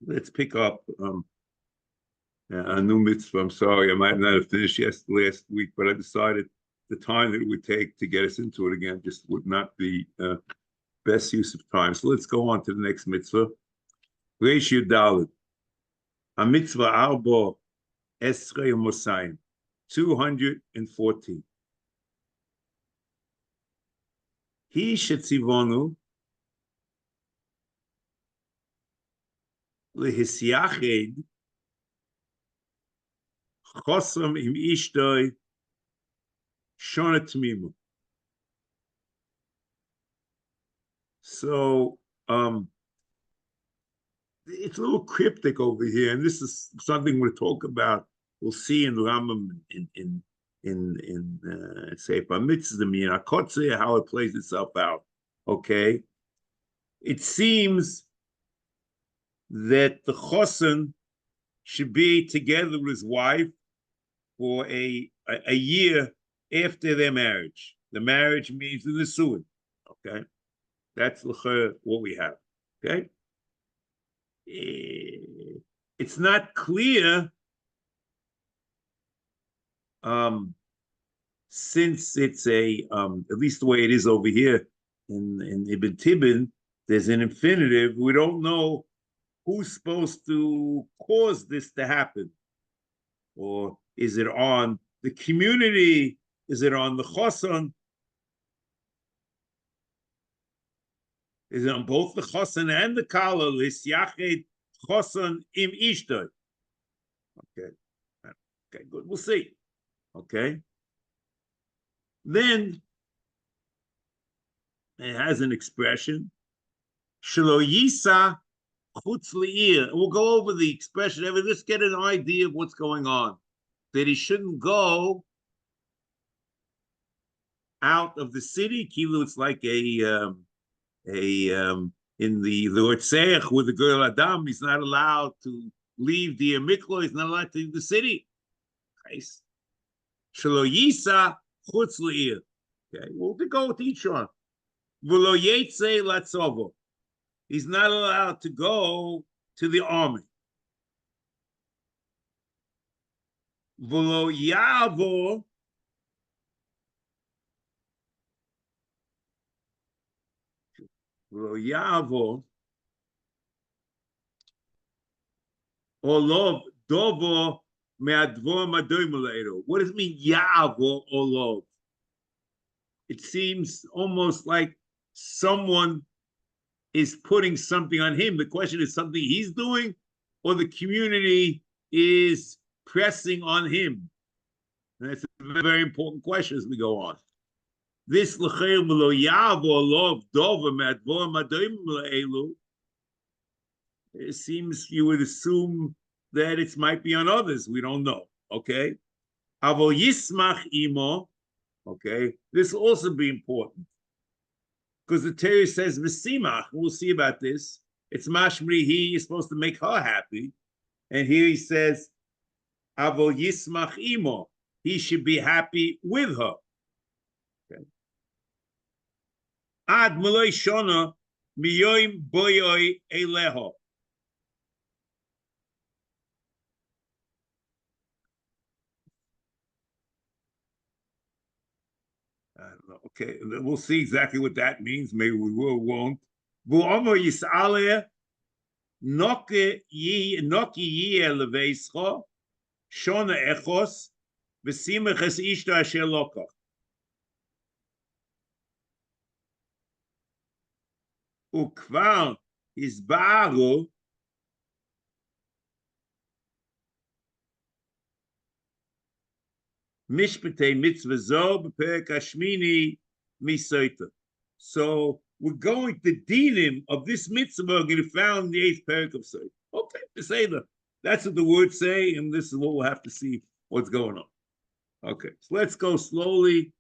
Let's pick up a new mitzvah. I'm sorry, I might not have finished last week, but I decided the time that it would take to get us into it again just would not be best use of time. So let's go on to the next mitzvah. Shiur Dalet. HaMitzvah Arba Esrei Mosayim, 214. He shetzivonu lehisyached chosam im Ashtoi shona tmimu. So it's a little cryptic over here, and this is something we'll talk about. We'll see in Rambam in Sefer Mitzvas, how it plays itself out. Okay, it seems that the chosen should be together with his wife for a year after their marriage. The marriage means the nisuin. Okay, that's what we have. Okay, it's not clear. Since it's at least the way it is over here in Ibn Tibbon, there's an infinitive. We don't know who's supposed to cause this to happen. Or is it on the community? Is it on the chosan? Is it on both the chosan and the kala? Lisyached chosan im Ashtoi. Okay, good. We'll see. Okay. Then it has an expression. Shelo yisa chutz le'ir. We'll go over the expression. Let's get an idea of what's going on. That he shouldn't go out of the city. Kilu, it's like in the Sefer with the girl Adam. He's not allowed to leave the miklo. He's not allowed to leave the city. Nice. Shelo yisa chutz le'ir. Okay, we'll go with each one. V'lo yetze latzovo. He's not allowed to go to the army. V'lo yavo. V'lo yavo. Olov dovo me'advo madoim le'ero. What does it mean, yavo olov? It seems almost like someone is putting something on him. The question is something he's doing, or the community is pressing on him. And that's a very important question as we go on. This it seems you would assume that it might be on others. We don't know. Okay. Avo yismach imo. Okay, this will also be important because the Torah says v'simach. We'll see about this. It's mashmri. He is supposed to make her happy, and here he says avo yismach imo. He should be happy with her. Okay. Ad muloi shona miyoim boyoi eleho. I don't know. Okay, we'll see exactly what that means. Maybe we will, won't. V'omer yis'aleh noki yi eleveischa shona echos v'simach es ishto asher lokach. Ukvar izbaru Mishpatei mitzvah zo b'perek hashmini misoita. So we're going to dinim of this mitzvah are going to be found in the 8th perek of Sefer. Okay, to say that. That's what the words say, and this is what we'll have to see what's going on. Okay, so let's go slowly,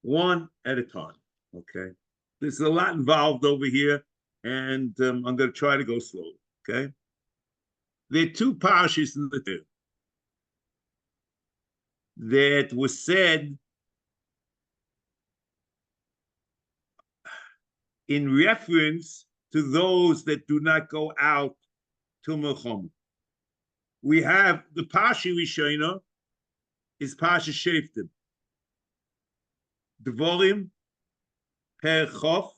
one at a time. Okay, there's a lot involved over here, and I'm going to try to go slowly. Okay, there are two parashas in the Torah that was said in reference to those that do not go out to Melchama. We have the Parsha Rishona is Parsha Sheftim. Devorim per Chof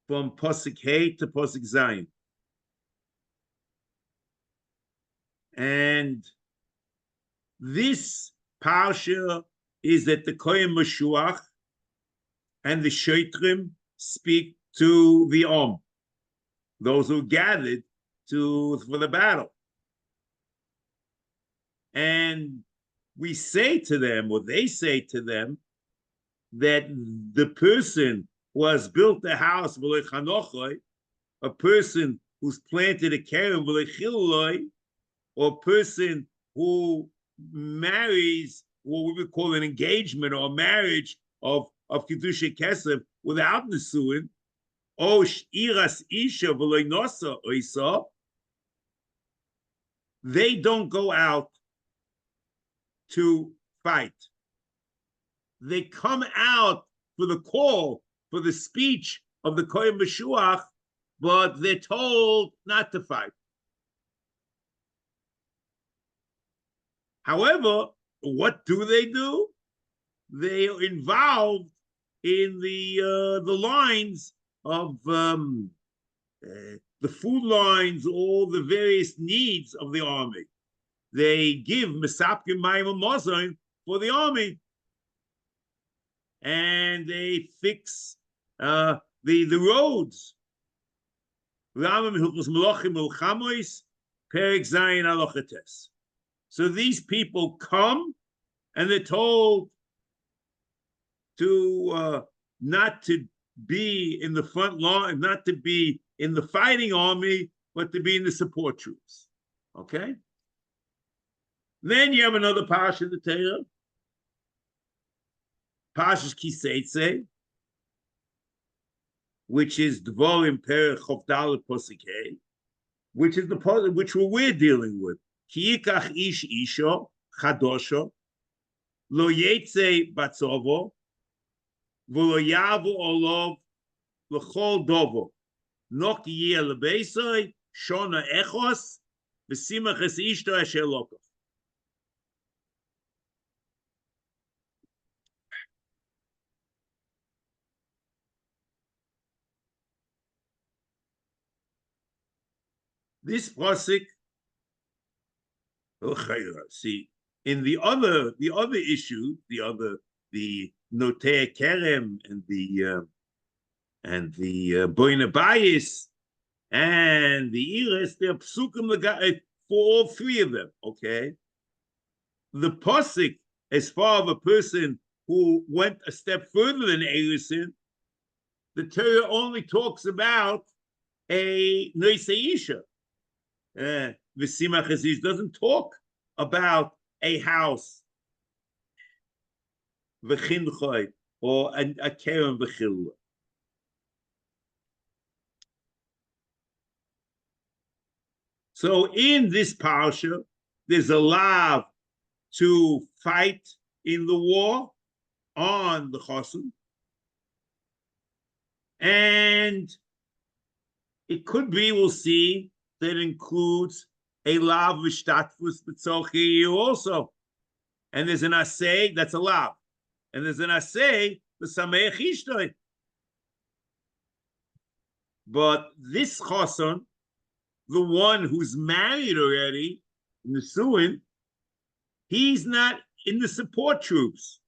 from Posuk Hey to Posuk Zayin. And this Parsha is that the Kohen Mashuach and the Shoitrim speak to the those who gathered for the battle. And we say to them, or they say to them, that the person who has built a house, a person who's planted a kerem, or a person who marries what we would call an engagement or a marriage of Kedusha Kesef without Nesuin, they don't go out to fight. They come out for the call, for the speech of the Kohen Mashuach, but they're told not to fight. However, what do? They are involved in the lines of the food lines, all the various needs of the army. They give Mesapkim Mayim Mozon for the army, and they fix the roads. So these people come, and they're told to not to be in the front line, not to be in the fighting army, but to be in the support troops. Okay? Then you have another parsha in the Torah, Parshas Kiseitze, which is Dvorim Per Chof Dalet Posuk Hey, which is the part which we're dealing with. Ki yikach ish isho chadosho lo yetze batzovo v'lo yavu olov l'chol dovo nok yeh lebeisoi shona echos v'simach es ishto asher lokoch. This pasuk, see, in the other issue, the Notei Kerem and the Boine Bayis and the Iris, they're psukim for all three of them. Okay, the pasuk, as far as a person who went a step further than Erisin, the Torah only talks about a Noiseisha. V'simach Aziz doesn't talk about a house, v'chinchoy, or a kerem v'chillah. So in this parsha, there's a law to fight in the war on the chosim, and it could be, we'll see, that includes a lav v'shtatfus b'tzolchi also. And there's an aseh, that's a lav. And there's an aseh, v'sameach ishtoi. But this choson, the one who's married already, in the suin, he's not in the support troops.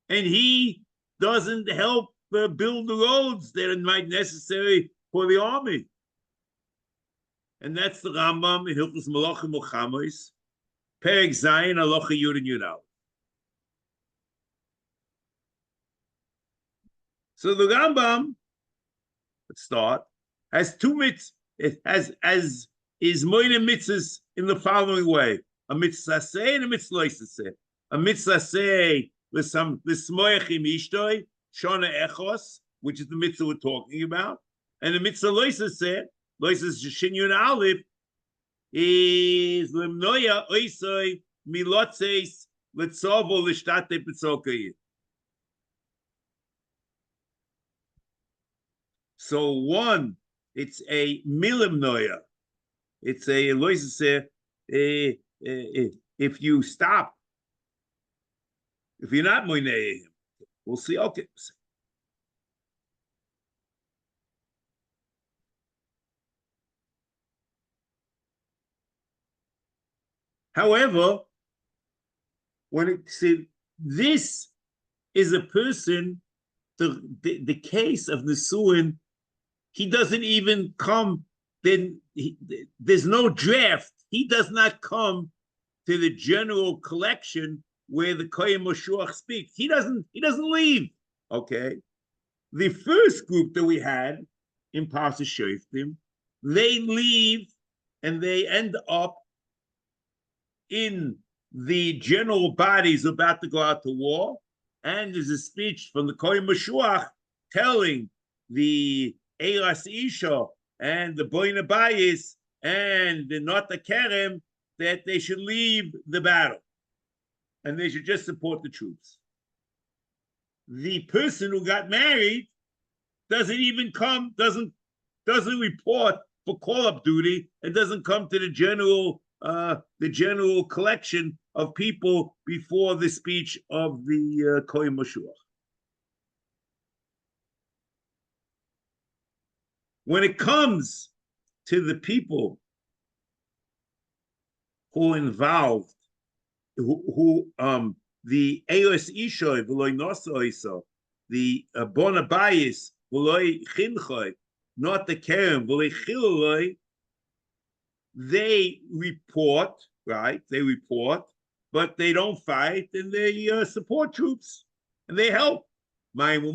And he doesn't help build the roads that might be necessary for the army. And that's the Rambam in Hilchos Malachim Milchamos, Perek Zayin Halacha Yud and Yud Aleph. So the Rambam, let's start, has two mitzvahs. It has as is moine mitzvahs in the following way: a mitzvah say and a mitzvah say. A mitzvah say l'smoyachim ishtoi shona echos, which is the mitzvah we're talking about, and the mitzvah loisa say. Loises Shin Aleph is lemnoya oisoi milotzeis letzovo l'shtate petzokayit. So one, it's a milimnoya. It's a if you stop, if you're not moinei him, we'll see. Okay. However, when it said this is a person, the case of Nisuin, he doesn't even come, then there's no draft. He does not come to the general collection where the Kohen Moshuach speaks. He doesn't leave. Okay. The first group that we had in Parsa Shoftim, they leave and they end up in the general bodies about to go out to war. And there's a speech from the Kohen Moshuach telling the Eilas Isha and the Boina Bayis and the Nota Kerem that they should leave the battle and they should just support the troops. The person who got married doesn't even come, doesn't report for call-up duty, and doesn't come to the general collection of people before the speech of the Kohen Moshuach. When it comes to the people who are involved, who the Eilas Ishoy v'loy Nosa, the Bona Bayis v'loy Chinchoy, not the Kerem v'loy Chiloloy, they report, right? They report, but they don't fight, and they support troops, and they help. Okay.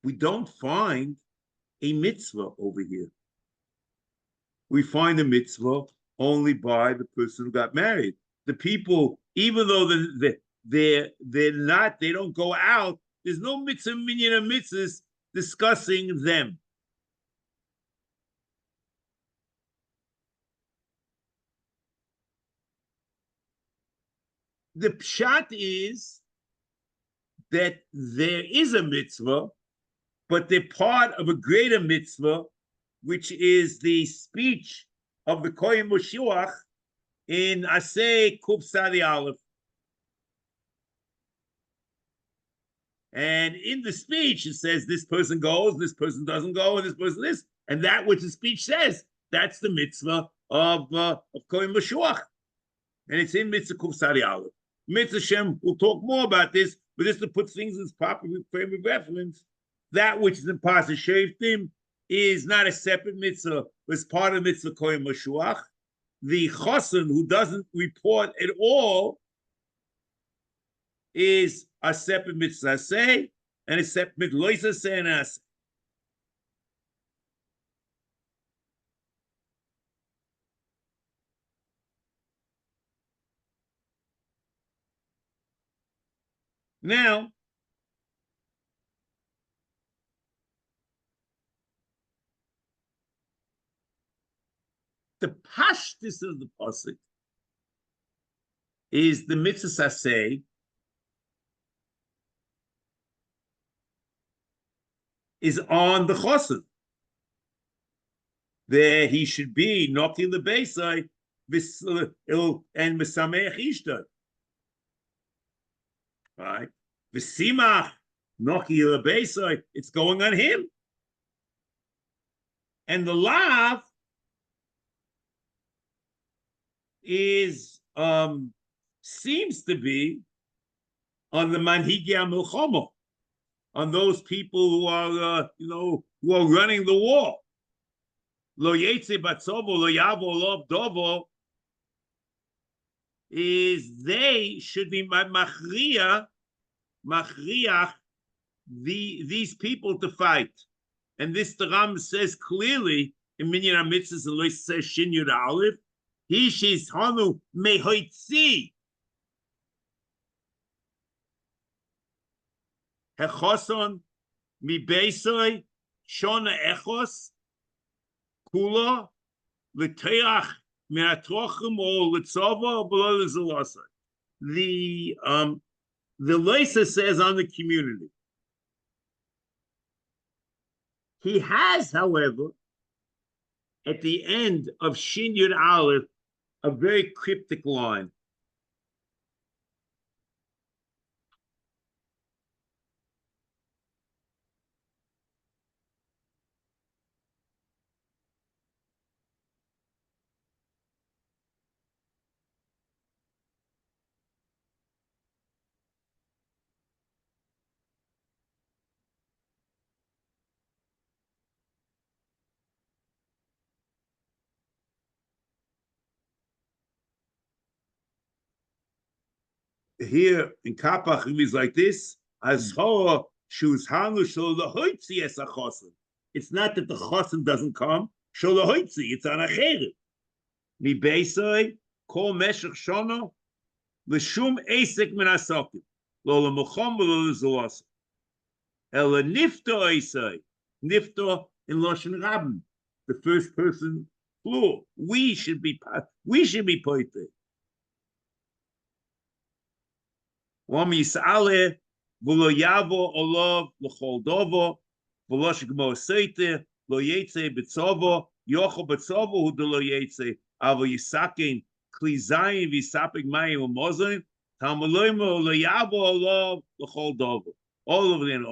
We don't find a mitzvah over here. We find a mitzvah only by the person who got married. The people, even though they're not, they don't go out, there's no mitzvah minyan of mitzvahs discussing them. The pshat is that there is a mitzvah, but they're part of a greater mitzvah, which is the speech of the Kohen Moshuach in Aseh Kuf Sadi Aleph. And in the speech, it says this person goes, this person doesn't go, and this person this. And that which the speech says, that's the mitzvah of Kohen Moshuach. And it's in Mitzvah Kuf Sadi Aleph. Mitzvah Shem, we'll talk more about this, but just to put things in its proper frame of reference, that which is in Parsa Shoftim is not a separate mitzvah, but it's part of Mitzvah Kohen Moshuach. The chosen who doesn't report at all is a separate mitzvah say, and a separate loisa say and aseh. Now, the pashtus of the pasuk is the mitzvah say is on the chosen. There he should be knocking the beisai and mesameach ishta. Right? V'simach knocking the beisai, it's going on him. And the lav is seems to be on the manhigi milchama, on those people who are who are running the war. Lo yetze batzovo lo yavo lo dovo is they should be machriach these people to fight. And this the Ram says clearly in Minyan HaMitzvos, and says Shin Yud Aleph, he she's hanu mehoitzi hechoson mi beisoi shona echos kula l'teach me'atrochim or l'tzova or below the zolasa. The Loisa says on the community. He has, however, at the end of Shiur Aleph, a very cryptic line. Here in Kapach, it is like this. It's not that the chosen doesn't come. It's on a cheder. Mi beisai kol meshach shana l'shum esek min asakim lo lemucham v'lo lezulas ela nifta esai nifta in lashon rabim. The first person plural. We should be poite. Wam yisale v'lo yavo olav l'chol dovo v'lo shegmo seite lo yetze b'tzovo yochel b'tzovo hu de lo yetze avo yisakin kli zayin v'yisapik mayim u'mozin tamaloymo lo yavo olav l'chol dovo. All of them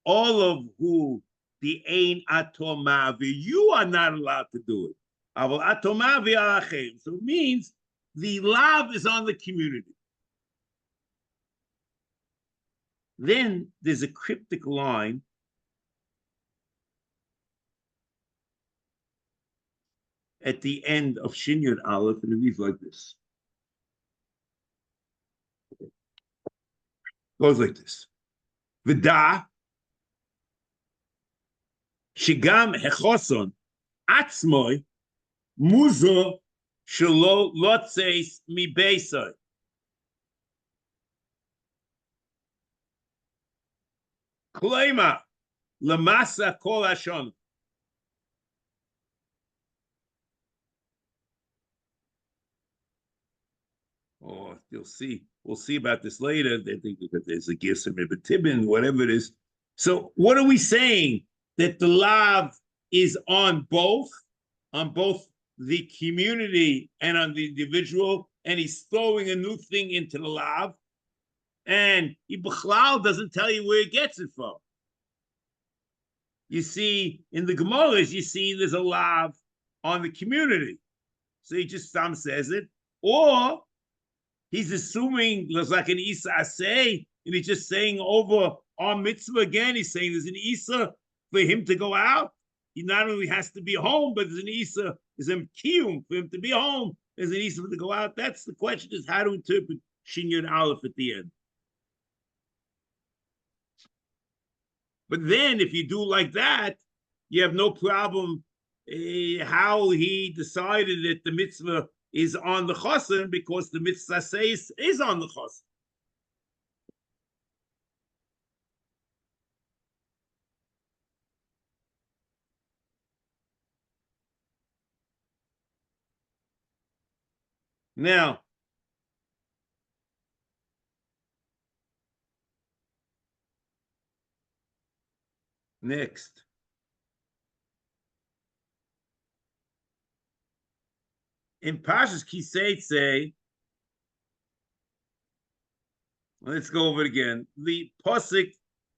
all of who the ein atomavi, you are not allowed to do it. So it means the lav is on the community. Then there's a cryptic line at the end of Shiur Aleph, and it reads like this. It goes like this. V'da shigam hechoson atzmoi muzo shelo lotzeis mi beisai. Kloima lamasa kol hashon. Oh, you'll see. We'll see about this later. They think that there's a gift of Tibin, whatever it is. So, what are we saying? That the lav is on both the community and on the individual, and he's throwing a new thing into the lav, and Ibchlal doesn't tell you where he gets it from. You see, in the Gemaras, you see there's a lav on the community. So he just says it, or he's assuming there's like an Isa Aseh, and he's just saying over our mitzvah again. He's saying there's an Isa for him to go out. He not only has to be home, but there's an Isa, there's a kiyum for him to be home. There's an Isa to go out. That's the question: is how to interpret Shiur Aleph at the end. But then, if you do like that, you have no problem how he decided that the mitzvah is on the chosen, because the mitzvah says is on the chosen. Now, next. In Parshas Kiseitze, let's go over it again. The Pasuk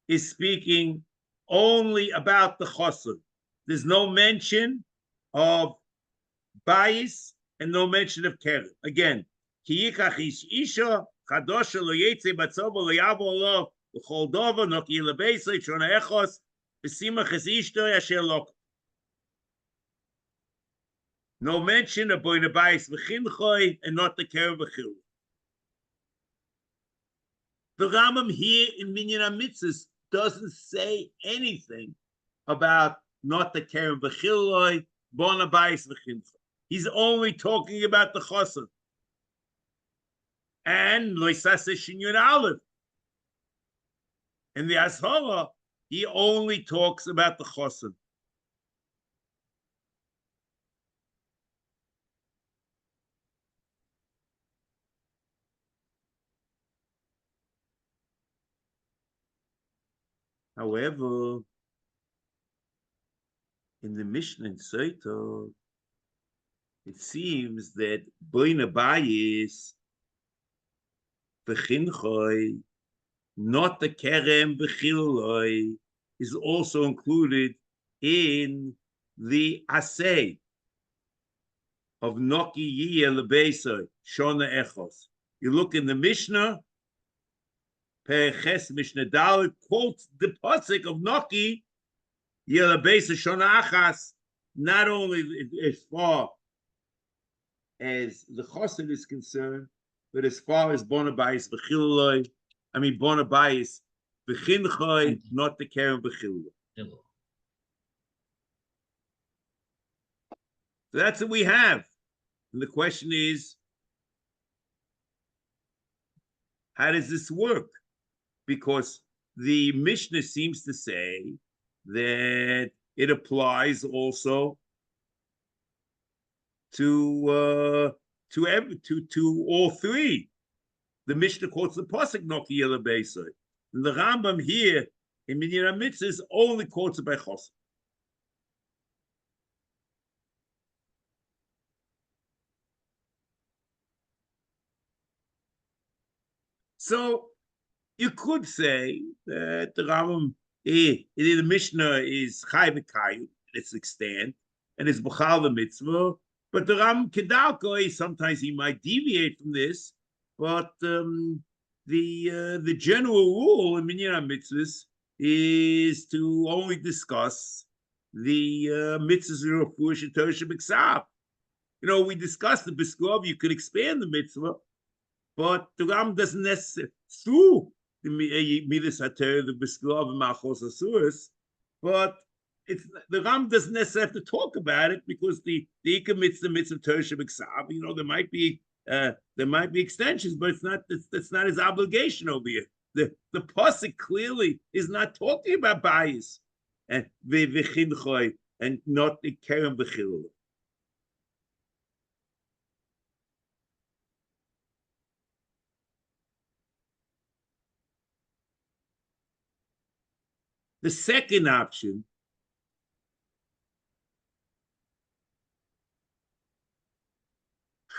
is speaking only about the chosen. There's no mention of bayis and no mention of keren. Again, ki yikach isha chadosha lo yetze batzovo lo yavo lo l'chol dova noki lebeisei shona echos b'simach es ishto asher lok. No mention of boy the bayis v'chinchoi and not the keren v'chil. The Rambam here in Minyan HaMitzvos doesn't say anything about not the keren v'chiloi, bona bayis v'chinchoi. He's only talking about the chosen. And loisase Shiur Aleph. In the Ashara, he only talks about the chosen. However, in the Mishnah in Sefer, it seems that Boina Bayis, Bechinchoi, not the Kerem Bechiloi, is also included in the Aseh of Noki Yiyeh Lebeisoi, Shona Echos. You look in the Mishnah, Peches Mishnah Dalet quotes the pasuk of Noki Yiyeh Lebeisoi Shona Achas, not only as far as the Chosed is concerned, but as far as Bona Bayis Bechiloi, Bona Bayis Bechinchoi, not the Kerem Bechiloi. So that's what we have. And the question is, how does this work? Because the Mishnah seems to say that it applies also to all three. The Mishnah quotes the pasuk Noki Yiyeh Lebeisoi. And the Rambam here in Minyan HaMitzvos only quotes it by Chosed. So you could say that the Rambam, the Mishnah is Chai V'Kayu to its extent, and it's B'chal the mitzvah, but the Rambam Kedalko, sometimes he might deviate from this, but the general rule in Minyan HaMitzvos is to only discuss the mitzvahs of Refuah and Torah Shebiksav. We discussed the Biskov, you could expand the mitzvah, but the Ram doesn't necessarily, through the Midas HaTorah, the Biskov, and Malchos Asuras, but the Ram doesn't necessarily have to talk about it because the Ikar mitzvah, mitzvah Torah Shebiksav, there might be extensions, but that's not his obligation over here. The pasuk clearly is not talking about bias and v'chinchoi and not the kerem b'chilul. The second option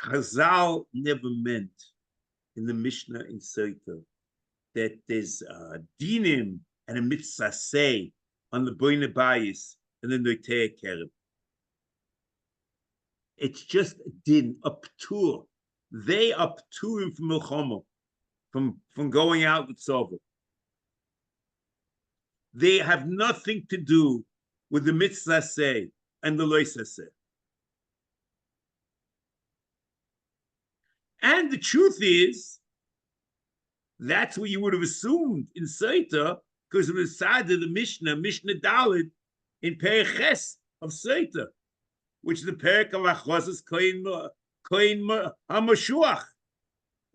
Chazal never meant in the Mishnah in Sefer that there's dinim and a mitzvah say on the boine bayis and the noitei kerem. It's just din uptur. They uptur him from milchama, from going out with sober. They have nothing to do with the mitzvah say and the loisa say. And the truth is, that's what you would have assumed in Sefer, because it was side of the Mishnah Dalet, in Periches of Sefer, which is the Perik of Achosas Kohen HaMashuach.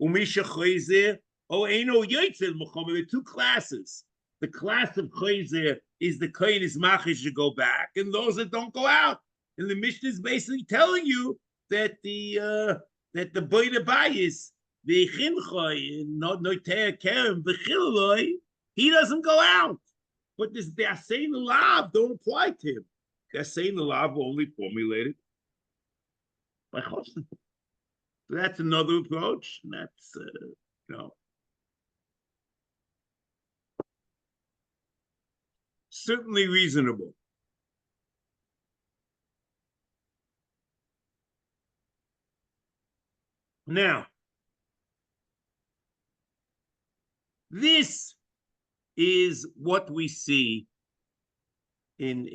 Umisha Chayzer, Eino Yoitzel Muhammad. There are two classes. The class of Chayzer is the Kohen is machish to go back, and those that don't go out. And the Mishnah is basically telling you that the boine bayis, the chinchoi, not noitei kerem, the chiloi, he doesn't go out. But the Aseh Lav don't apply to him. The Aseh Lav were only formulated by Chosed. So that's another approach. And that's certainly reasonable. Now, this is what we see in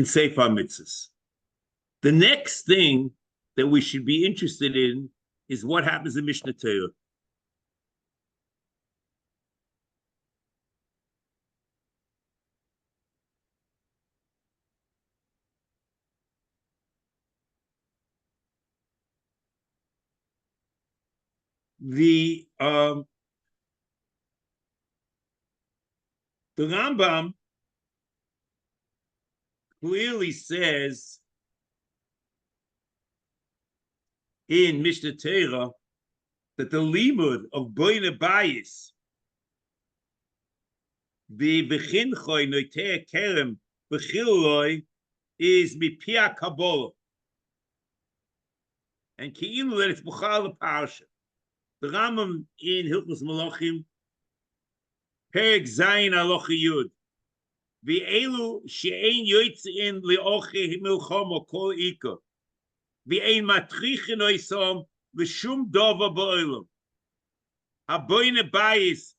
Sefer Mitzvos. The next thing that we should be interested in is what happens in Mishnah Torah. The Rambam clearly says in Mishnah Torah that the limud of boine bayis The Bechinchoi Noitea Kerem Bechiloi is Mipia Kabbalah. And Ki'ilu that it's Bukhal Parsha. The Rambam in Hilchos Malachim, Perek Zayin Alochi Yud. V'elu she'ein yoytzein le'oche milchama kol ika. V'ein matrichin oisom l'shum dova ba'olam. Haboyne bayis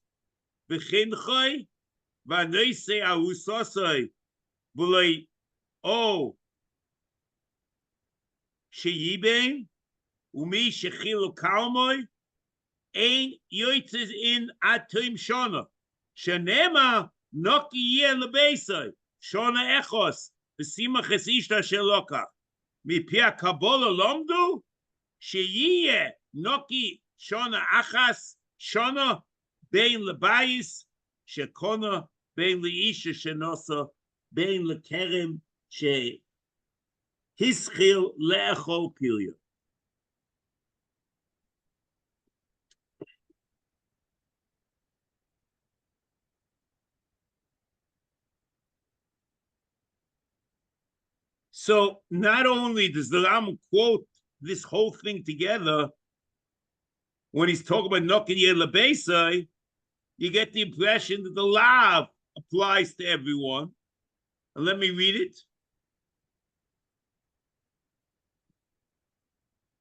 v'chinchoi v'anoise ahusosoi v'loi o she'yibein umi shechilu kalmoi ein yoytzein atim shona. Shenema Noki ye lebesai, shona echos, v'simach es ishta shelokach. Mi pia kabola lomdu, sheyiye noki shona achas, shona bein lebayis, shekona bein leisha shenosa, bein lekerem she hischil leechol pilya. So not only does the Rambam quote this whole thing together, when he's talking about Nokin Yeh Lebesai, you get the impression that the law applies to everyone. And let me read it.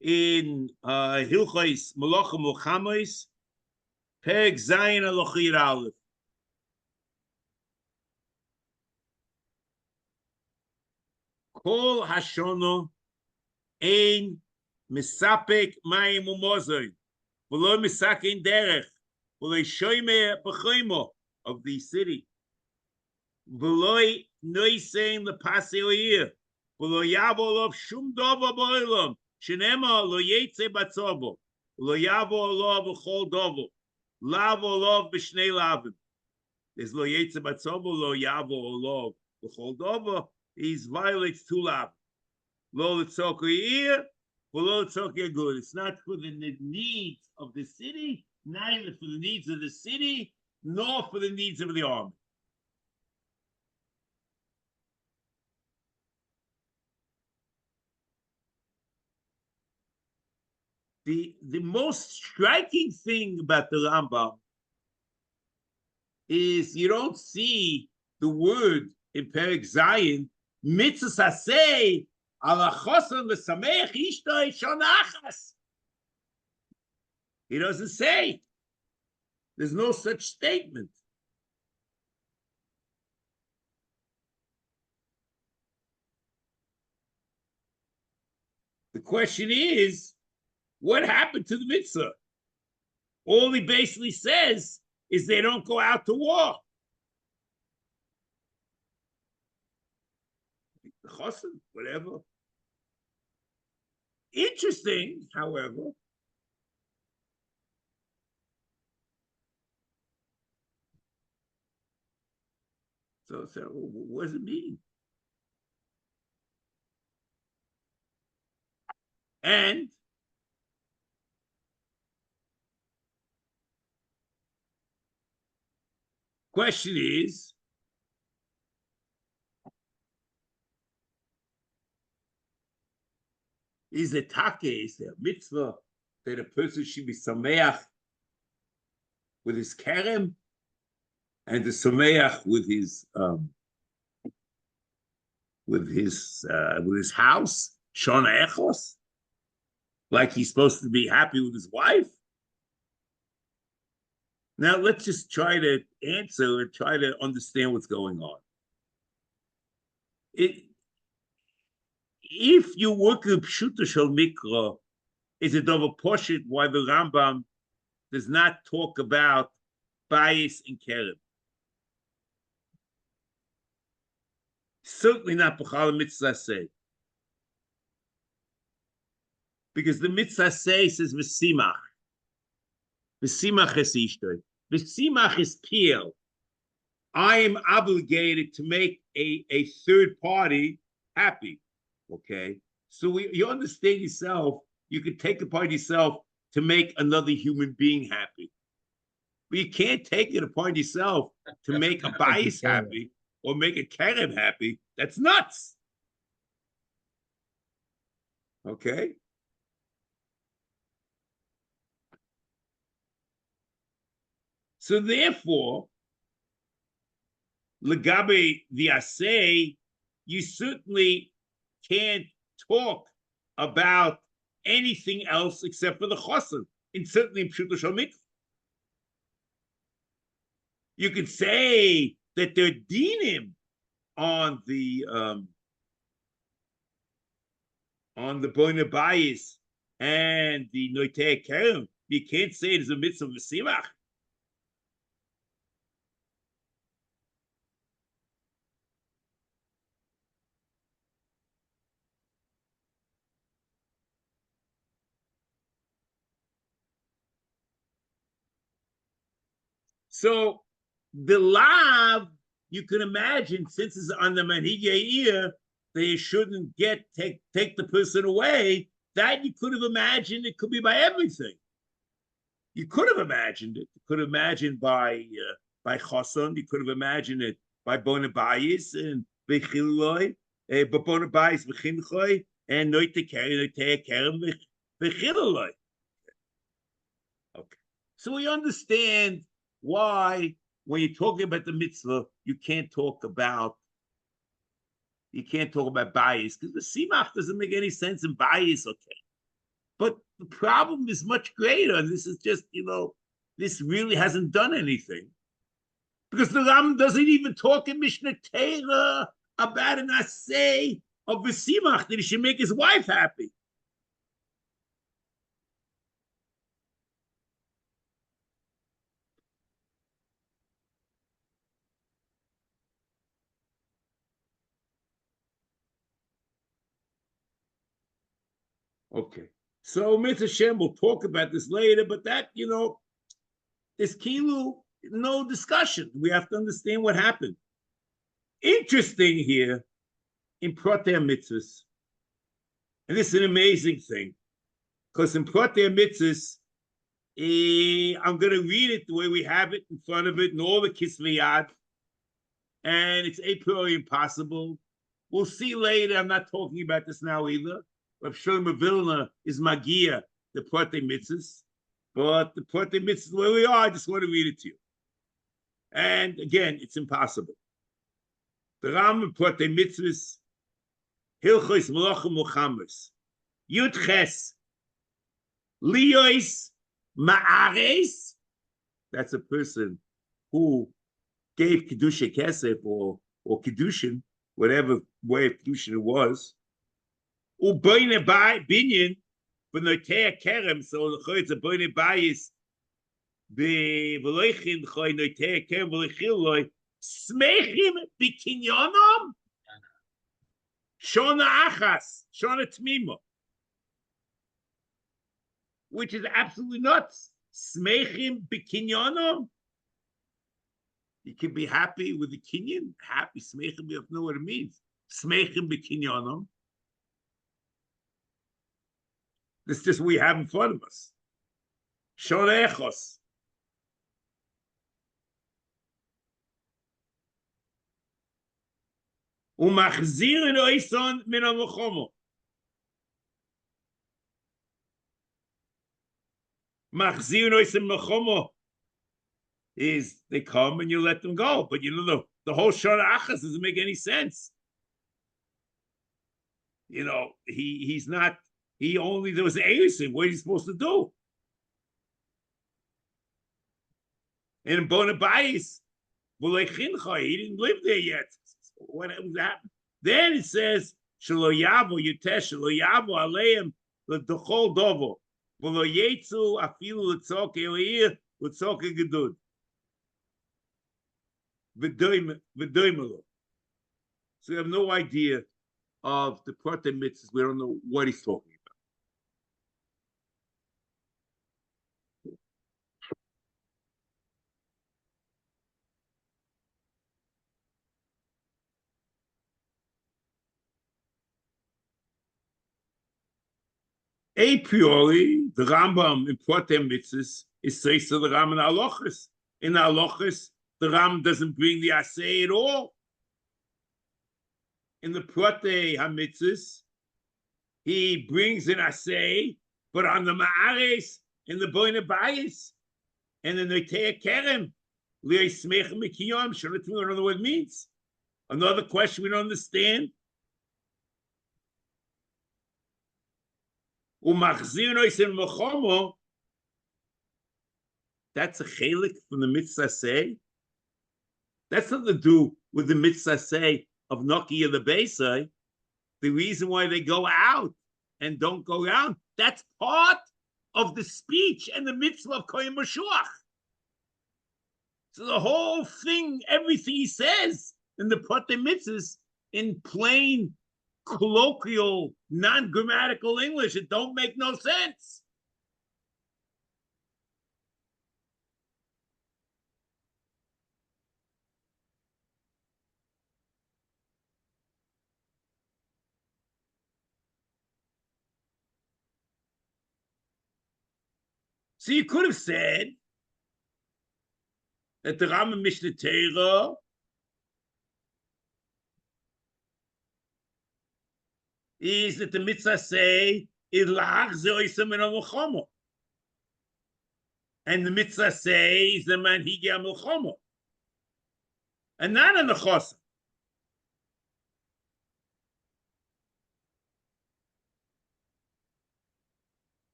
In Hilchos Malachim U'Chamois, Perek Zayin Alochir Aleph. Kol hashono ein misapek mayim u'mozoi v'lo misakein derech v'lo shoyme b'choymo of the city v'lo noisein lepasei o'ir v'lo yavo olav shum dova ba'olam shenema lo yetze batzobo v'lo yavo olav v'chol dovo lav olav b'shnei lavim. There's lo yetze batzobo lo yavo olav v'chol dovo. He violates two lav. Lo l'tzokir, lo l'tzokir good. It's not for the needs of the city, neither for the needs of the city, nor for the needs of the army. The most striking thing about the Rambam is you don't see the word in Perek Zayin, Mitzvas Aseh, ala chosan l'samech Ashtoi shon achas. He doesn't say. There's no such statement. The question is, what happened to the mitzvah? All he basically says is they don't go out to war. Chosan, whatever. Interesting, however, so what does it mean? And question is, a take, is there a mitzvah that a person should be sameach with his kerem and the sameach with his house, shona echos, like he's supposed to be happy with his wife? Now let's just try to answer and try to understand what's going on. If you work in Pshuta Shel Mikra, is it of a portion why the Rambam does not talk about bias and kerem? Certainly not B'chal Mitzvah, because the Mitzvah says V'simach. V'simach es Ashtoi. V'simach is peel. I am obligated to make a third party happy. Okay, so you understand yourself. You could take upon yourself to make another human being happy. But you can't take it upon yourself to make a bias happy or make a Karen happy. That's nuts. Okay? So therefore, Legabe the Aseh, you certainly can't talk about anything else except for the chosen, and certainly in Pshuto Shel Mikvah. You could say that they're dinim on the Bona Bayis and the Noitei Kerem. You can't say it is a mitzvah of Simach. So the lav, you can imagine, since it's on the manhigya, they shouldn't take the person away. That you could have imagined it could be by everything. You could have imagined it. You could have imagined by Choson. You could have imagined it by Bona Bayis and Bechiloi, but Bona Bayis Bechinchoi and Noite Kerem Bechiloi. Okay, so we understand why when you're talking about the mitzvah, you can't talk about bias, because the simach doesn't make any sense in bias, okay. But the problem is much greater, and this is just, this really hasn't done anything. Because the Ram doesn't even talk in Mishnah Torah about an aseh of the simach, that he should make his wife happy. Okay. So Mitzvah Shem will talk about this later, but that, there's kilu, no discussion. We have to understand what happened. Interesting here in Protei Mitzvahs, and this is an amazing thing, because in Protei Mitzvahs, I'm going to read it the way we have it in front of it, and all the Kisviyad, and it's a priori impossible. We'll see later. I'm not talking about this now either. Rav Shlomo Vilna is Magia, the Protei Mitzvahs, but the Protei Mitzvahs where we are, I just want to read it to you. And again, it's impossible. The Ram Protei Mitzvahs, Hilchos Melachim Muchamos, Yud Ches, Liyos Ma'ares. That's a person who gave Kedusha Kesef or Kedushin, whatever way of Kedushin it was. Uboine binyan v'noitei kerem, so it's a boine bayis v'loichin choy noitei kerem v'loichiloi smechim b'kinyonom shona achas shona tmimo, which is absolutely nuts. Smechim b'kinyonom. You can be happy with the kinyan. Happy smechim, you have to know what it means. Smechim b'kinyonom. This is just what we have in front of us. Shorechos. Umachzir in oison min al-mechomo. Machzir in oison mechomo is they come and you let them go. But the whole Shor Achas doesn't make any sense. He's not. There was Eirsin. What are you supposed to do? And in Bona Bayis, he didn't live there yet. What was that? Then it says, Shelo Yavo Yutesh, Shelo Yavo Aleim, L'Dochol Dovo, V'lo Yetzu Afilu L'Tzok Elir, L'Tzok Gedud. V'doimelo. So we have no idea of the Protei Mitzvahs. We don't know what he's talking about. A priori, the Rambam in Protei Mitzvahs is says to the Rambam Alochis. In the halachas, the Ram doesn't bring the Aseh at all. In the Protei HaMitzvos, he brings an Aseh, but on the Ma'ares, in the Boine Bayis, and in the Te'e Kerem, L'Shmech Mikiyom, Shalatim, I don't know what it means. Another question we don't understand. Umachzirnois in Mechomo, that's a chelik from the mitzvah say. That's nothing to do with the mitzvah say of Noki of the Beisai. The reason why they go out and don't go out, that's part of the speech and the mitzvah of Kohen Mashuach. So the whole thing, everything he says in the Protei Mitzvahs in plain, colloquial, non-grammatical English, it don't make no sense. So you could have said that the Rambam Mishnah Torah is that the mitzvah say is la'ach ze'oisam min ha'milchama, and the mitzvah say is the manhigi ha'milchama, and not a nechasa.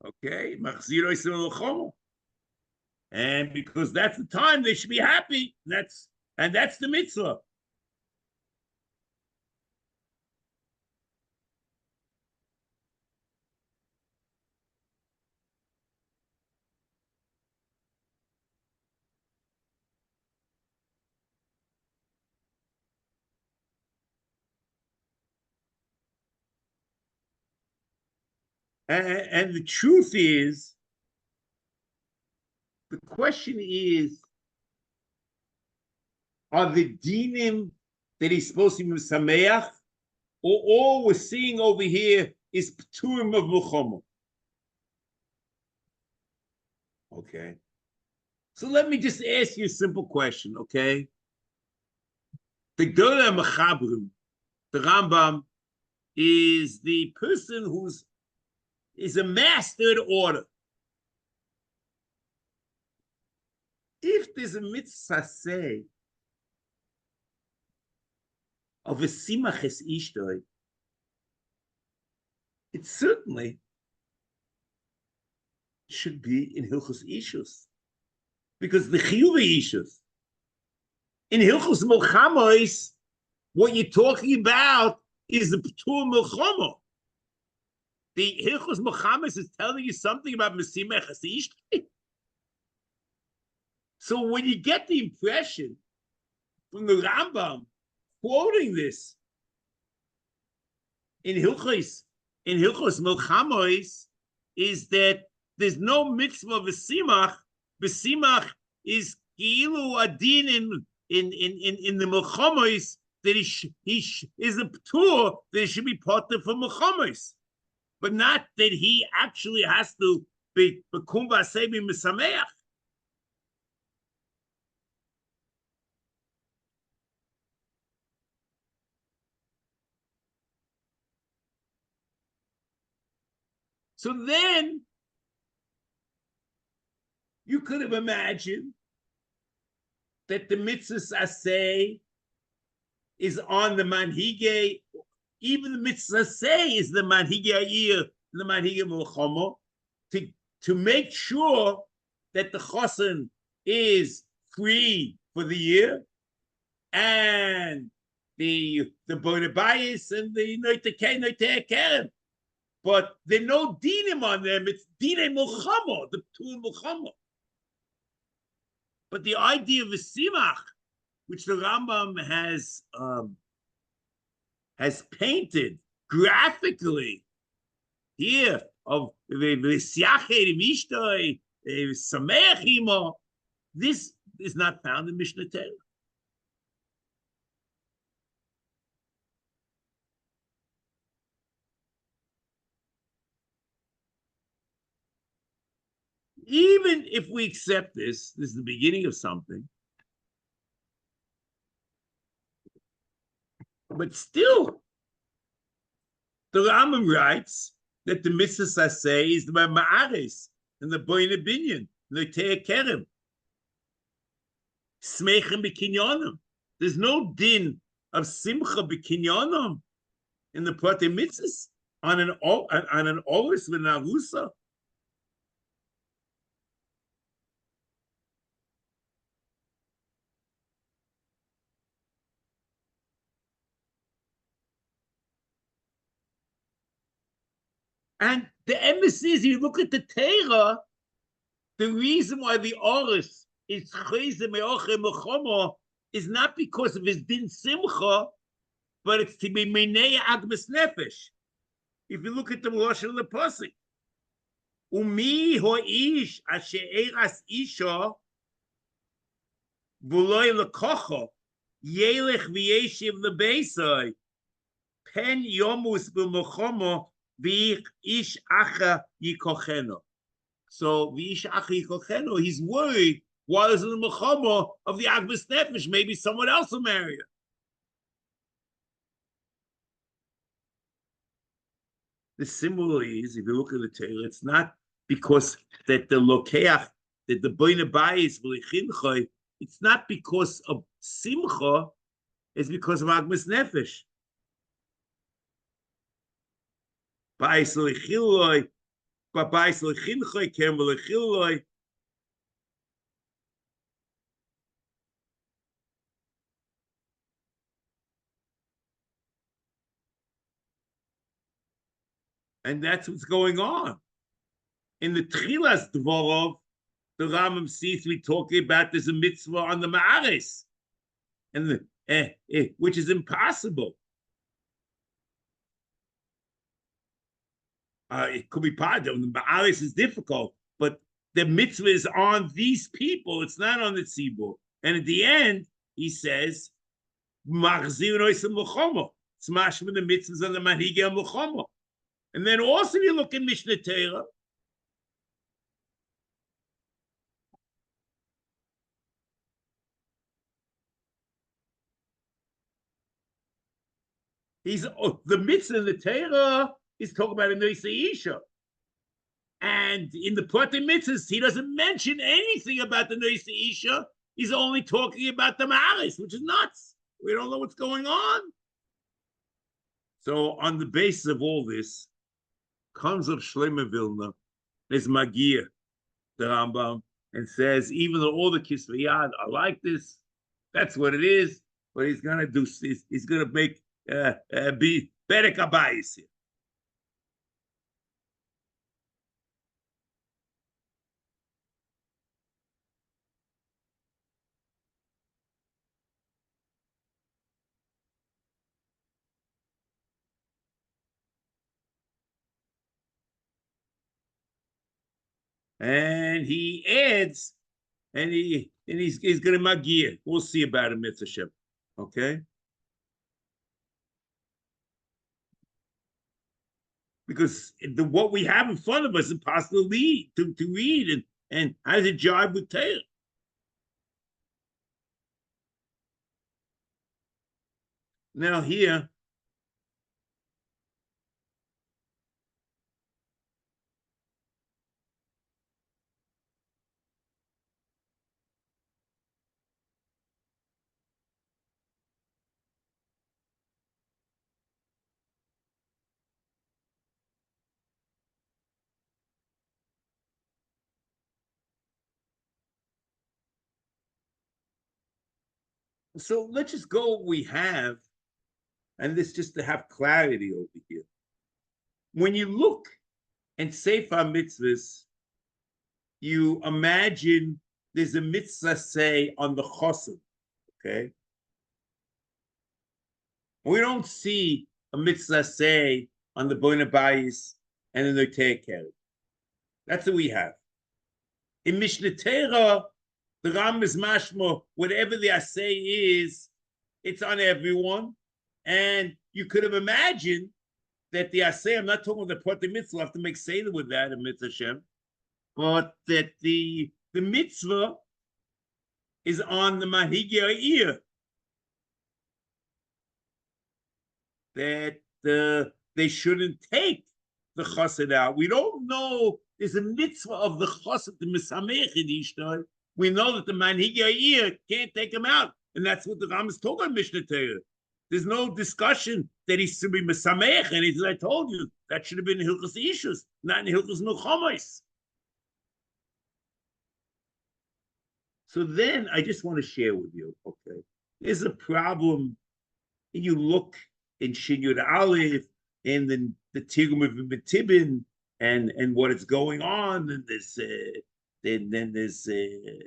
Okay, machzir oisam min ha'milchama. And because that's the time they should be happy. That's the mitzvah. And the truth is, the question is, are the dinim that he's supposed to be sameach, or all we're seeing over here is pturim of milchama? Okay. So let me just ask you a simple question, okay? The Gedolei Mechabrim, the Rambam, is the person is a master at order. If there's a mitzvah say of a simach es Ashtoi, it certainly should be in Hilchos Ishus, because the Chiyuv Ishus in Hilchos Milchamos, what you're talking about is the Ptur Milchama. The Hilchos Milchamos is telling you something about Mesimach es Ashtoi. So when you get the impression from the Rambam quoting this in Hilchos Milchamos, is that there's no mitzvah of Besimach. Besimach is Gilu Adin in the Milchamos that he is a ptur that he should be potter for Milchamos, but not that he actually has to be Bekum V'Asebi Mesameach. So then you could have imagined that the mitzvahs aseh is on the manhige, even the mitzvah aseh is the manhige ayir, the manhige milchama, to make sure that the chosen is free for the year, and the bonabayis and the noitei kerem. But there are no dinim on them. It's dinei milchama, the ptur milchama. But the idea of a simach, which the Rambam has painted graphically here of v'siached v'ishtoi sameach imo, this is not found in Mishnah Torah. even if we accept this is the beginning of something, but still, the Rambam writes that the Mitzvas Aseh is the Ma'aris and the Boine Binyan, the Te'e Kerem. Smechem b'kinyonim. There's no din of simcha b'kinyonim in the Prate Mitzvahs on an oris with an arusa. And the emphasis, you look at the Torah, the reason why the oris is chayze me'oche mechomo is not because of his din simcha, but it's to be menei agmas nefesh. If you look at the Rosh of the Pasuk, umi ho'ish asher eras isha v'loy lekocho yelech v'yeshiv lebeisai pen yomus b'mechomo v'ich ish acha yikocheno. So v'ish acha yikocheno, he's worried while he's in the mechomo of the agmas nefesh, maybe someone else will marry her. The symbol is, if you look at the Torah, it's not because that the lokeach, that the boine bayis v'lechinchoi, it's not because of simcha, it's because of agmas nefesh. Bayis v'lechiloi, bayis v'lechinchoi, kem v'lechiloi. And that's what's going on. In the Tchilas Dvorov, the Rambam sees we talking about there's a mitzvah on the Ma'aris, and which is impossible. It could be part of the Ma'aris is difficult, but the mitzvah is on these people. It's not on the tzibur. And at the end, he says, "Machzir noisem l'chomo." It's mashma the mitzvahs on the manhigei l'chomo. And then also you look in Mishnah Torah. The mitzvah in the Torah is talking about a Noisei Isha. And in the Prate Mitzvahs, he doesn't mention anything about the Noisei Isha. He's only talking about the Ma'aris, which is nuts. We don't know what's going on. So on the basis of all this, comes up Shlomo Vilna, there's Magia, the Rambam, and says, even though all the Kisvayad are like this, that's what it is, but he's going to do, he's going to make, be Berek Abayis here. And he adds, and he's going to Magia. We'll see about it, Mitzvah Shem. Okay? Because what we have in front of us is impossible to read, and how does it jive with Torah? Now here, so let's just go what we have, and this just to have clarity over here. When you look and Sefer Mitzvahs, you imagine there's a mitzvah say on the chosim, okay? We don't see a mitzvah say on the Boine Bayis and in the Te'e Kerem. That's what we have. In Mishnah Torah, the Ram is mashmo, whatever the Aseh is, it's on everyone. And you could have imagined that the Aseh, I'm not talking about the Prate Mitzvah, we'll have to make Seder with that in Mitzvah Shem. but that the mitzvah is on the manhigi ha'ir, that they shouldn't take the chassid out. We don't know there's a mitzvah of the chassid to misamech in Ishtay. We know that the manhigi ha'ir can't take him out, and that's what the Ram is talking about Mishnah Torah. There's no discussion that he's to be misamech, and as I told you, that should have been in Hilchos Ishus, not in Hilchos Milchamos. So then I just want to share with you, okay, there's a problem, and you look in Shiur Aleph, and then the Tigum of Tibin, and what is going on, and there's then there's a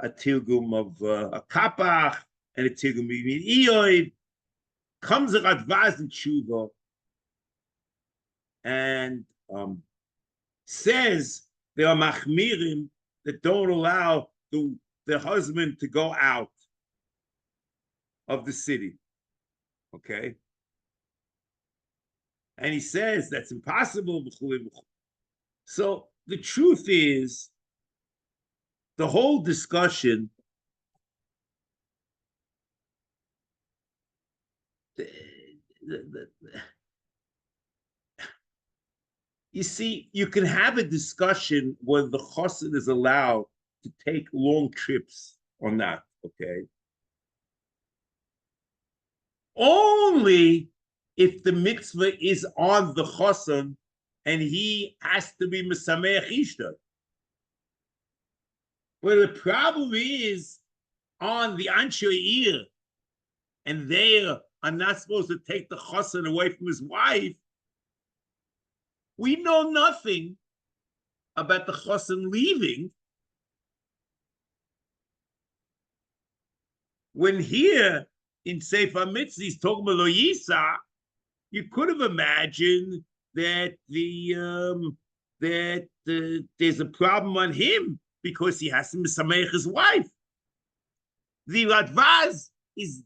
Tigum of a Kapach, and a Tigum of Iyod, comes a Radvaz and Tshuva, and says there are machmirim that don't allow the husband to go out of the city. Okay? And he says that's impossible. So the truth is, the whole discussion, you see, you can have a discussion whether the chassid is allowed to take long trips or not, okay? Only if the mitzvah is on the chassid and he has to be mesamech ishta. Well, the problem is on the anshe ir, and they are not supposed to take the chassid away from his wife. We know nothing about the chassid leaving. When here in Sefer Mitzvos he's talking about lo yisa, you could have imagined that there's a problem on him because he has to misamech his wife. The Radvaz is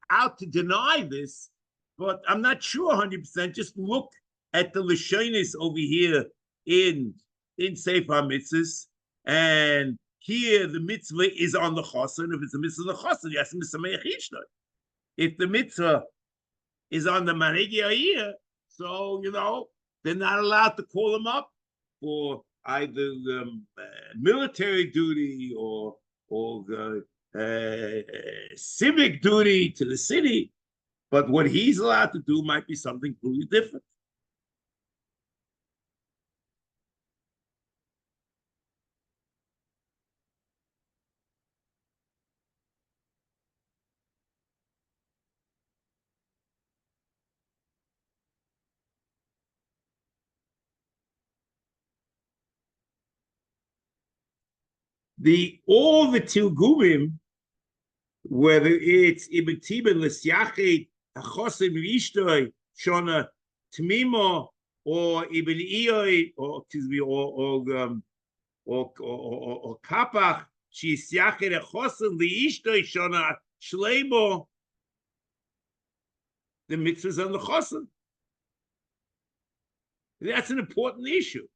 out to deny this, but I'm not sure 100%. Just look at the Lashonis over here in Sefer Mitzvos, and here the mitzvah is on the chassid. If it's a mitzvah on the chassid, he has to misamech ishta. If the mitzvah is on the manhigi ha'ir, so they're not allowed to call him up for either military duty or civic duty to the city. But what he's allowed to do might be something completely different. All the Tilgumim, whether it's Ibn Tibin, L'Syachet, Achosim, Rishtoi, Shona, Tmimo, or Ibn Iyoi, or Kapach, Shisyachet, Achosim, L'Ishtoi, Shona, Shleimo, the mitzvahs on the Chosim. That's an important issue.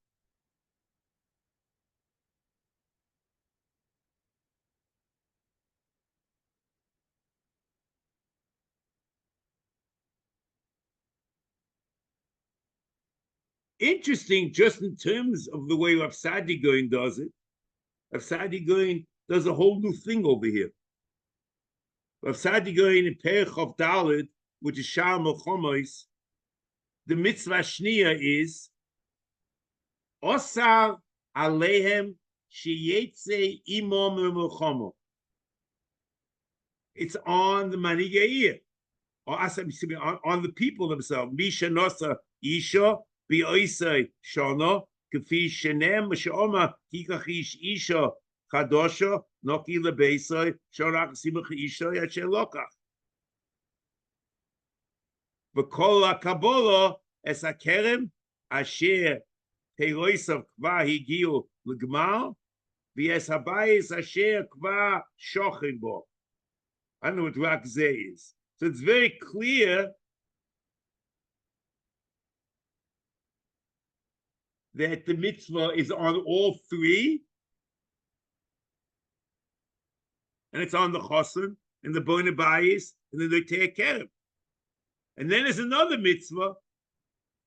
Interesting, just in terms of the way Rav Sadi Goin does it. Rav Sadi Goin does a whole new thing over here. Rav Sadi Goin in Perich of Dalit, which is Sha'ar Melchamos, the mitzvah shniya is Osar Alehem Sheyetze Imom Melchamo. It's on the manhigi ha'ir, or on the people themselves. Misha Nosa Isha. B'oisei shana k'fi shenem she'oma kikachish isha chadosha noki lebeisei shorach simach isha yasher lokach. V'kol ha'kabola es hakerem asher peiroisav kva higiu l'gmal v'es habayis asher kva shochin bo. I don't know what rak zeh is. So it's very clear that the mitzvah is on all three, and it's on the chosen, and the bona bayis, and the noitei kerem. And then there's another mitzvah,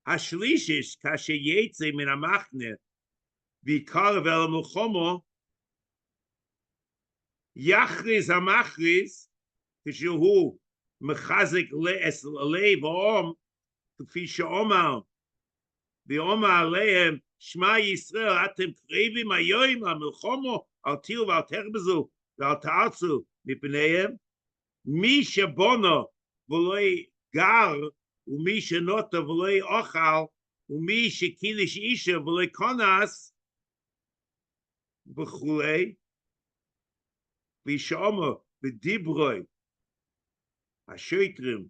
hashlishish kashe yetze min hamachne v'ikarav el milchomo yachriz hamachriz kishehu mechazik le'es le'lev ha'om k'fi she'omar v'omar alehem shma Yisrael atem krevim hayoim ha'milchomo al tiru v'al terbezu v'al ta'arzu mipneihem mi shebono v'loi gar ומי שנוטה ולא אוכל, ומי שקידש אישה ולא כונס, וכולי, וישאומר בדיברוי, השוטרים,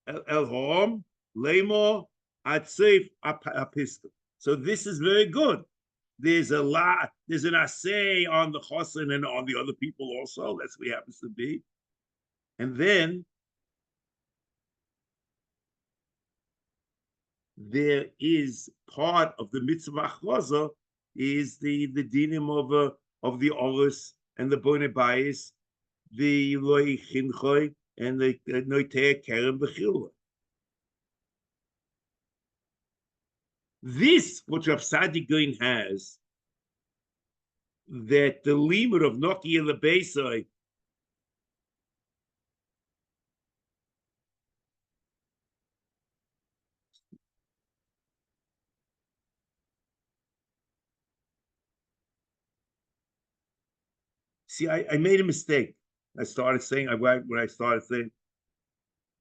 אל הום, לאמור, עד סוף הפסקה. So this is very good. There's a lot, there's an Aseh on the chosen and on the other people also, that's what it happens to be. And then there is part of the mitzvah achroza is the dinim of the orus and the bona bayis, the loy chinchoy and the noitei kerem b'chilva. This, what Rav Sadi Goin has, that the limud of Noki and the Beisai see, I made a mistake. I started saying, when I started saying,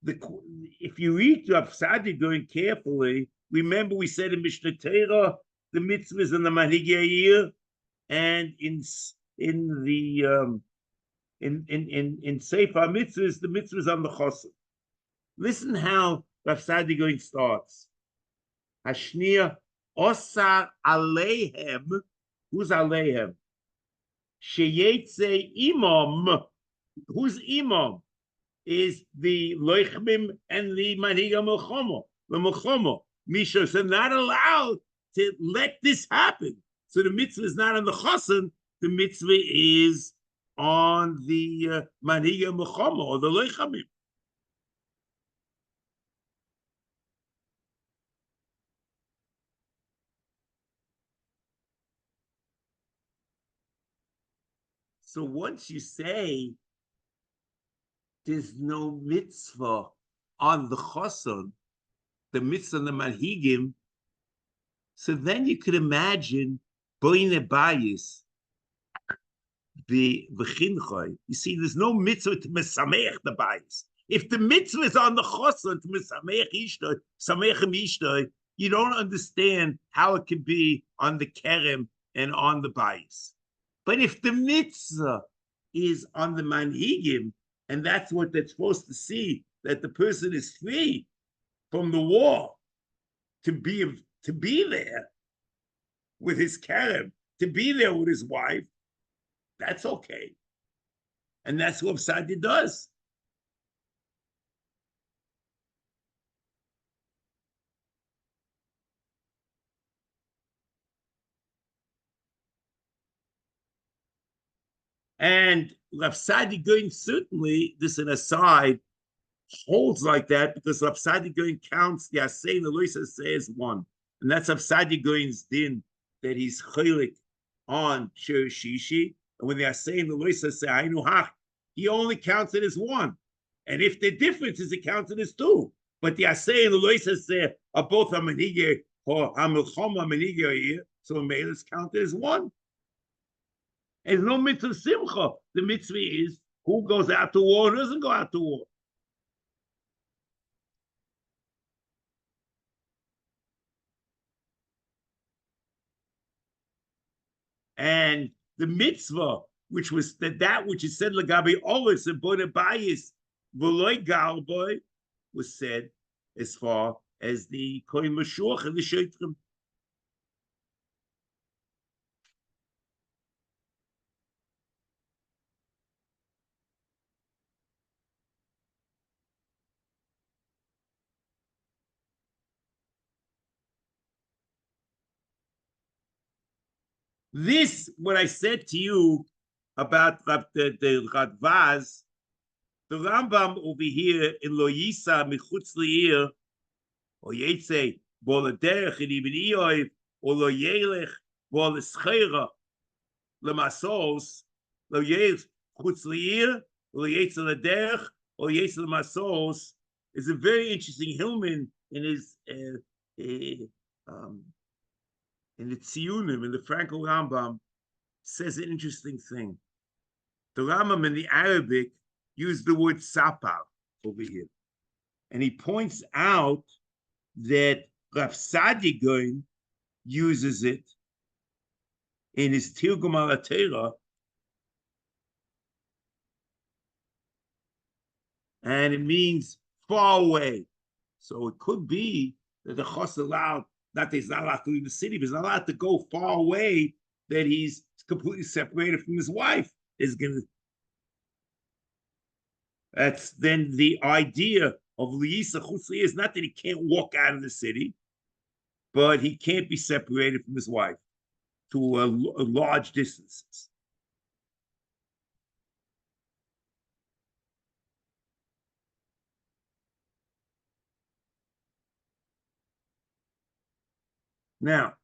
if you read Rav Sadi Goin carefully, remember we said in Mishnah Torah, the mitzvahs and the manhig yayir, and in Sefer mitzvahs, the mitzvahs on the chosen. Listen how Rav Sadi Goin starts. Hashniya osar aleihem. Who's aleihem? Sheyetze imam. Who's imam? Is the loichmim and the manhiga milchomo. The milchomo. Misha said not allowed to let this happen. So the mitzvah is not on the chosen. The mitzvah is on the manhiga milchomo or the loichmim. So once you say there's no mitzvah on the choson, the mitzvah on the manhigim, so then you could imagine boine bayis, the v'chinchoy. You see, there's no mitzvah to mesameach the bayis. If the mitzvah is on the choson to mesameach ishto, sameichem ishto, you don't understand how it can be on the kerem and on the bayis. But if the mitzvah is on the manhigim, and that's what they're supposed to see, that the person is free from the war to be there with his kerem, to be there with his wife, that's okay. And that's what Sadi does. And Rav Sadi Goin, certainly, this an aside, holds like that because Rav Sadi Goin counts the Aseh and the Lois Aseh as one. And that's Rav Sadi Goin's din, that he's chaylik on Shir Shishi. And when the Aseh and the Lois Aseh, Hainu Hach, he only counts it as one. And if the difference is, it counts it as two. But the Aseh and the Lois Aseh are both Hamanige or Hamilchom Hamanige here. So it made us count it as one. And no mitzvah simcha. The mitzvah is who goes out to war and doesn't go out to war. And the mitzvah, which was that which is said lagabi olis and bona bayis v'loy galboy, was said as far as the kohen mashuach and the shotrim. This, what I said to you about the Radvaz, the Rambam over here in Lo Yisa Michutz Le'ir, or Yetze Bo L'Derech and even Ioiv, or Lo Yelech Bo L'Scheira L'Masos, Lo Yelech Chutz Le'ir, or Yetze L'Derech, or Yetze L'Masos, is a very interesting Hillman in his in the Tziyunim, in the Franco Rambam, says an interesting thing. The Rambam in the Arabic used the word sapar over here. And he points out that Rav Saadia Gaon uses it in his Tirgum al HaTorah, and it means far away. So it could be that the Chos allowed, not that he's not allowed to leave the city, but he's not allowed to go far away, that he's completely separated from his wife. Is going to. That's then the idea of Liyisa Chutzli is not that he can't walk out of the city, but he can't be separated from his wife to a large distances. Now,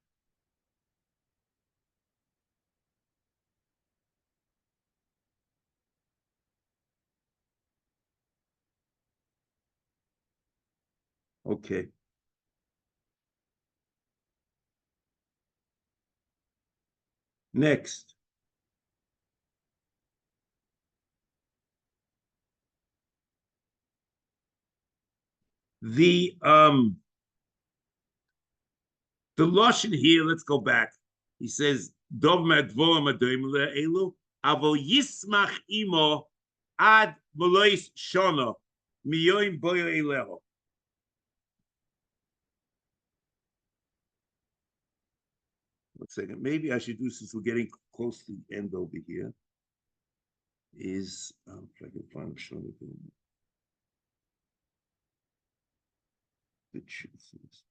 okay. Next. The Lashon here, let's go back. He says, Dov Madvorim Adoim Le'elu, Avo Yismach Imo Ad Molois Shona Miyoim Boyo Eleho. One second. Maybe I should do, since we're getting close to the end over here, is if I can find Shona. The truth is.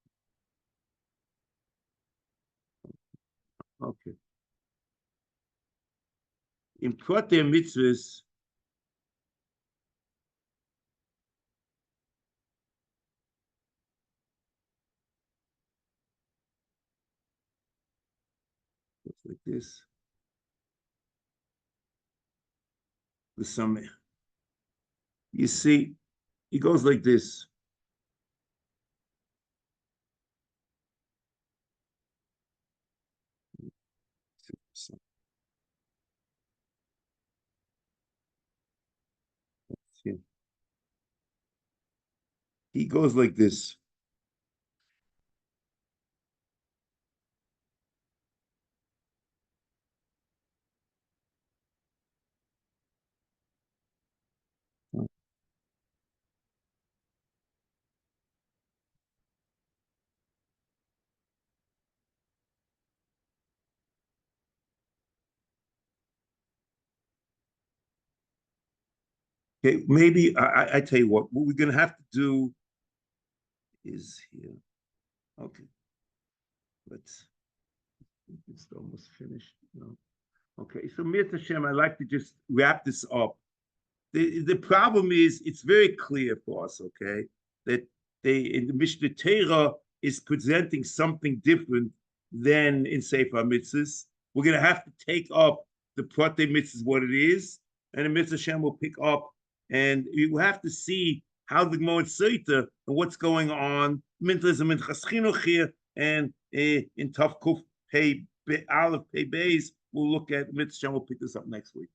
Okay. In Protei Mitzvos, looks like this. The Sameh. You see, he goes like this. He goes like this. Okay, maybe I tell you what we're going to have to do is here. Okay, let's. It's almost finished. No. Okay, so Mirza Hashem, I'd like to just wrap this up. The problem is it's very clear for us, okay, that in the Mishnah Torah is presenting something different than in Sefer Mitzvos. We're going to have to take up the Protei Mitzvos, what it is, and the Mitzvah Hashem will pick up, and you have to see how the Gemara Seita and what's going on. There's a Minchas Chinuch here, and in Tav Kuf Pei Aleph Pei Beis, we'll look at Mitzvah Hashem. We'll pick this up next week.